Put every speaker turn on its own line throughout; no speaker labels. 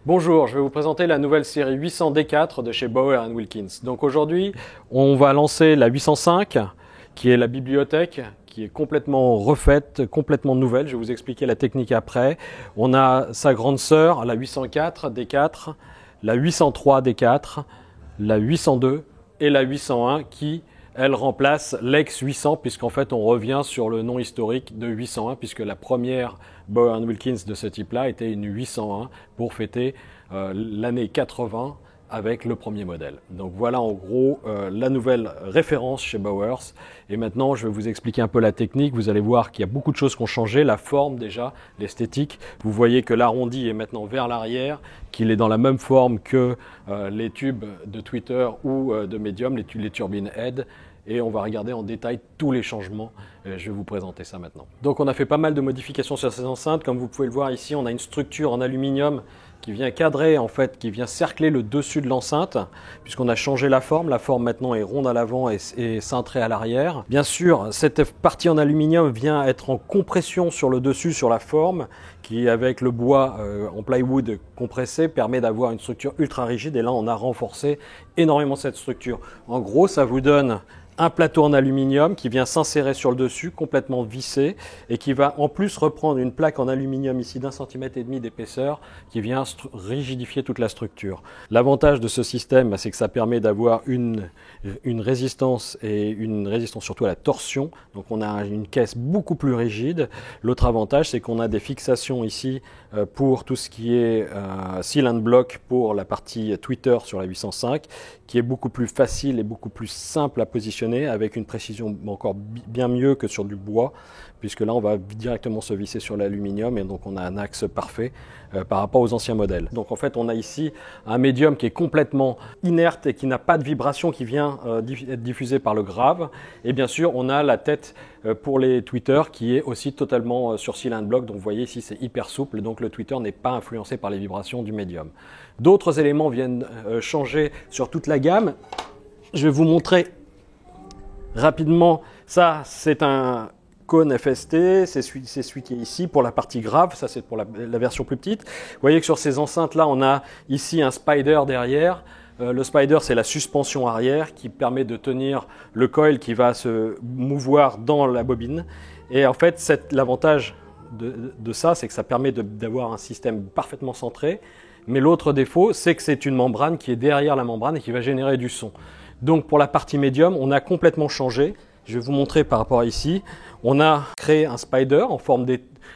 Bonjour, je vais vous présenter la nouvelle série 800D4 de chez Bauer & Wilkins. Donc aujourd'hui, on va lancer la 805, qui est la bibliothèque, qui est complètement refaite, complètement nouvelle. Je vais vous expliquer la technique après. On a sa grande sœur, la 804 D4, la 803 D4, la 802 et la 801 qui, elle, remplace l'ex 800 puisqu'en fait on revient sur le nom historique de 801 puisque la première Bauer & Wilkins de ce type-là était une 801 pour fêter l'année 80 avec le premier modèle. Donc voilà en gros la nouvelle référence chez Bowers. Et maintenant je vais vous expliquer un peu la technique. Vous allez voir qu'il y a beaucoup de choses qui ont changé. La forme déjà, l'esthétique. Vous voyez que l'arrondi est maintenant vers l'arrière, qu'il est dans la même forme que les tubes de Twitter ou de Medium, les turbines head. Et on va regarder en détail tous les changements. Je vais vous présenter ça maintenant. Donc on a fait pas mal de modifications sur ces enceintes. Comme vous pouvez le voir ici, on a une structure en aluminium qui vient cadrer, en fait, qui vient cercler le dessus de l'enceinte, puisqu'on a changé la forme. La forme maintenant est ronde à l'avant et cintrée à l'arrière. Bien sûr, cette partie en aluminium vient être en compression sur le dessus, sur la forme, qui avec le bois en plywood compressé permet d'avoir une structure ultra rigide. Et là, on a renforcé énormément cette structure. En gros, ça vous donne un plateau en aluminium qui vient s'insérer sur le dessus, complètement vissé, et qui va en plus reprendre une plaque en aluminium ici d'1,5 cm d'épaisseur qui vient rigidifier toute la structure. L'avantage de ce système, c'est que ça permet d'avoir une résistance et une résistance surtout à la torsion. Donc on a une caisse beaucoup plus rigide. L'autre avantage, c'est qu'on a des fixations ici pour tout ce qui est seal and block pour la partie Twitter sur la 805, qui est beaucoup plus facile et beaucoup plus simple à positionner avec une précision encore bien mieux que sur du bois, puisque là on va directement se visser sur l'aluminium et donc on a un axe parfait par rapport aux anciens modèles. Donc en fait on a ici un médium qui est complètement inerte et qui n'a pas de vibration qui vient être diffusée par le grave. Et bien sûr on a la tête pour les tweeters qui est aussi totalement sur seal and block. Donc vous voyez ici c'est hyper souple, donc le tweeter n'est pas influencé par les vibrations du médium. D'autres éléments viennent changer sur toute la gamme. Je vais vous montrer rapidement. Ça c'est un cône FST, c'est celui qui est ici pour la partie grave, ça c'est pour la version plus petite. Vous voyez que sur ces enceintes là on a ici un spider derrière. Le spider, c'est la suspension arrière qui permet de tenir le coil qui va se mouvoir dans la bobine. Et en fait, l'avantage de ça, c'est que ça permet d'avoir un système parfaitement centré. Mais l'autre défaut, c'est que c'est une membrane qui est derrière la membrane et qui va générer du son. Donc pour la partie médium, on a complètement changé. Je vais vous montrer par rapport à ici. On a créé un spider en forme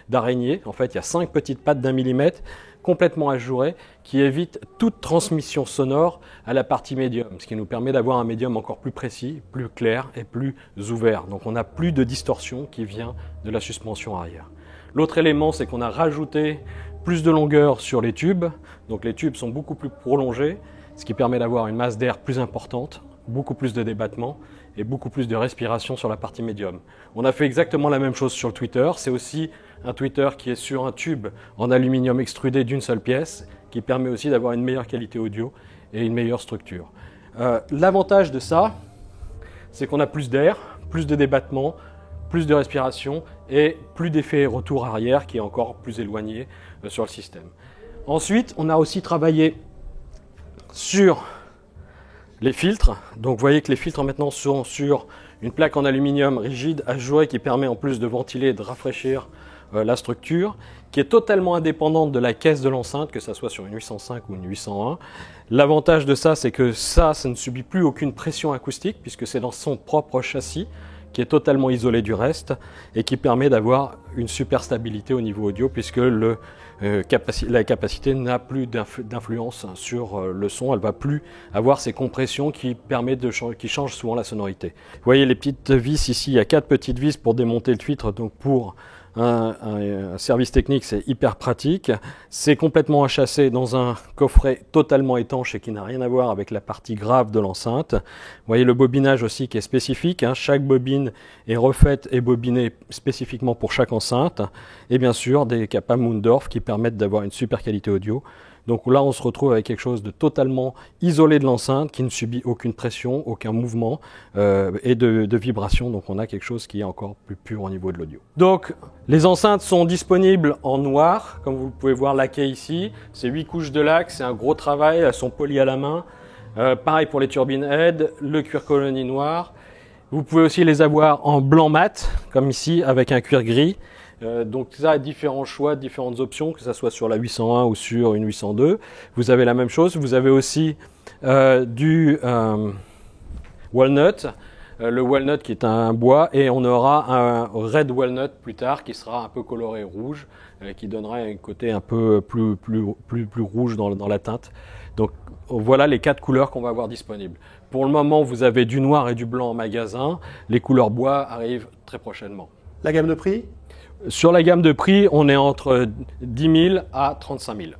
d'araignée. En fait, il y a 5 petites pattes d'1 millimètre complètement ajouré, qui évite toute transmission sonore à la partie médium, ce qui nous permet d'avoir un médium encore plus précis, plus clair et plus ouvert. Donc on n'a plus de distorsion qui vient de la suspension arrière. L'autre élément, c'est qu'on a rajouté plus de longueur sur les tubes. Donc les tubes sont beaucoup plus prolongés, ce qui permet d'avoir une masse d'air plus importante, beaucoup plus de débattement et beaucoup plus de respiration sur la partie médium. On a fait exactement la même chose sur le tweeter. C'est aussi un tweeter qui est sur un tube en aluminium extrudé d'une seule pièce, qui permet aussi d'avoir une meilleure qualité audio et une meilleure structure. L'avantage de ça, c'est qu'on a plus d'air, plus de débattement, plus de respiration et plus d'effet retour arrière qui est encore plus éloigné sur le système. Ensuite, on a aussi travaillé sur les filtres. Donc vous voyez que les filtres maintenant sont sur une plaque en aluminium rigide ajourée qui permet en plus de ventiler et de rafraîchir la structure, qui est totalement indépendante de la caisse de l'enceinte, que ce soit sur une 805 ou une 801. L'avantage de ça, c'est que ça ne subit plus aucune pression acoustique puisque c'est dans son propre châssis qui est totalement isolé du reste et qui permet d'avoir une super stabilité au niveau audio puisque la capacité n'a plus d'influence sur le son. Elle ne va plus avoir ces compressions qui changent souvent la sonorité. Vous voyez les petites vis ici, il y a 4 petites vis pour démonter le filtre, donc pour un service technique, c'est hyper pratique. C'est complètement enchâssé dans un coffret totalement étanche et qui n'a rien à voir avec la partie grave de l'enceinte. Vous voyez le bobinage aussi qui est spécifique. Chaque bobine est refaite et bobinée spécifiquement pour chaque enceinte. Et bien sûr, des capas Mundorf qui permettent d'avoir une super qualité audio Donc là, on se retrouve avec quelque chose de totalement isolé de l'enceinte, qui ne subit aucune pression, aucun mouvement et de vibration. Donc on a quelque chose qui est encore plus pur au niveau de l'audio. Donc les enceintes sont disponibles en noir, comme vous pouvez voir laqué ici. C'est 8 couches de laque, c'est un gros travail, elles sont polies à la main. Pareil pour les turbines head, le cuir colonie noir. Vous pouvez aussi les avoir en blanc mat, comme ici, avec un cuir gris. Donc ça a différents choix, différentes options, que ce soit sur la 801 ou sur une 802. Vous avez la même chose. Vous avez aussi du walnut. Le walnut qui est un bois, et on aura un red walnut plus tard qui sera un peu coloré rouge, qui donnera un côté un peu plus rouge dans la teinte. Donc voilà les 4 couleurs qu'on va avoir disponibles. Pour le moment, vous avez du noir et du blanc en magasin. Les couleurs bois arrivent très prochainement.
La gamme de prix?
Sur la gamme de prix, on est entre 10 000 à 35 000.